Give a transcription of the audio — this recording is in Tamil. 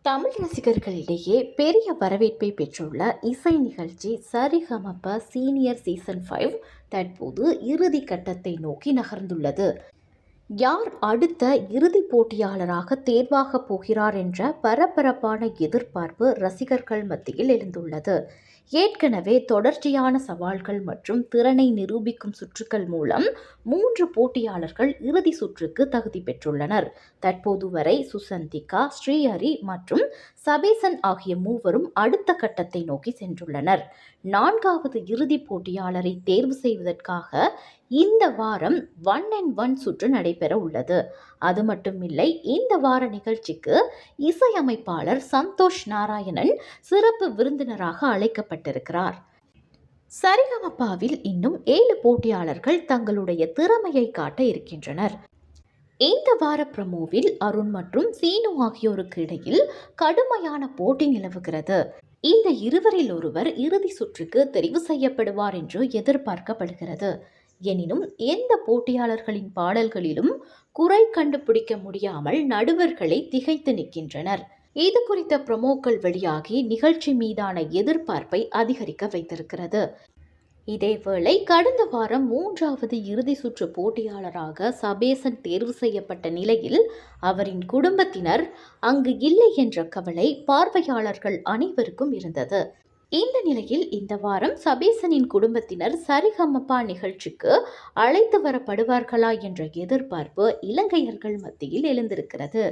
தமிழ் ரசிகர்களிடையே பெரிய வரவேற்பை பெற்றுள்ள இசை நிகழ்ச்சி சரிகமப சீனியர் சீசன் 5 தற்போது இறுதி கட்டத்தை நோக்கி நகர்ந்துள்ளது. யார் அடுத்த இறுதிப் போட்டியாளராக தேர்வாகப் போகிறார் என்ற பரபரப்பான எதிர்பார்ப்பு ரசிகர்கள் மத்தியில் எழுந்துள்ளது. ஏற்கனவே தொடர்ச்சியான சவால்கள் மற்றும் திறனை நிரூபிக்கும் சுற்றுகள் மூலம் 3 போட்டியாளர்கள் இறுதி சுற்றுக்கு தகுதி பெற்றுள்ளனர். தற்போது வரை சுசந்திகா, ஸ்ரீஹரி மற்றும் சபேசன் ஆகிய மூவரும் அடுத்த கட்டத்தை நோக்கி சென்றுள்ளனர். 4வது இறுதிப் போட்டியாளரை தேர்வு செய்வதற்காக இந்த வாரம் 1 சுற்று நடைபெற உள்ளது. அது மட்டுமில்லை, இந்த வார நிகழ்ச்சிக்கு இசையமைப்பாளர் சந்தோஷ் நாராயணன் சிறப்பு விருந்தினராக அழைக்கப்பட்டிருக்கிறார். சரிகமபாவில் இன்னும் 7 போட்டியாளர்கள் தங்களுடைய திறமையை காட்ட இருக்கின்றனர். இந்த வார ப்ரமோவில் அருண் மற்றும் சீனு ஆகியோருக்கு இடையில் கடுமையான போட்டி நிலவுகிறது. இந்த இருவரில் ஒருவர் இறுதி சுற்றுக்கு தெரிவு செய்யப்படுவார் என்று எதிர்பார்க்கப்படுகிறது. எனினும் எந்த போட்டியாளர்களின் பாடல்களிலும் குறை கண்டுபிடிக்க முடியாமல் நடுவர்களை திகைத்து நிற்கின்றனர். இது குறித்த ப்ரமோக்கள் வெளியாகி நிகழ்ச்சி மீதான எதிர்பார்ப்பை அதிகரிக்க வைத்திருக்கிறது. இதேவேளை கடந்த வாரம் 3வது இறுதி சுற்று போட்டியாளராக சபேசன் தேர்வு செய்யப்பட்ட நிலையில் அவரின் குடும்பத்தினர் அங்கு இல்லை என்ற கவலை பார்வையாளர்கள் அனைவருக்கும் இருந்தது. இந்த நிலையில் இந்த வாரம் சபேசனின் குடும்பத்தினர் சரிகமபா நிகழ்ச்சிக்கு அழைத்து வரப்படுவார்களா என்ற எதிர்பார்ப்பு இலங்கையர்கள் மத்தியில் எழுந்திருக்கிறது.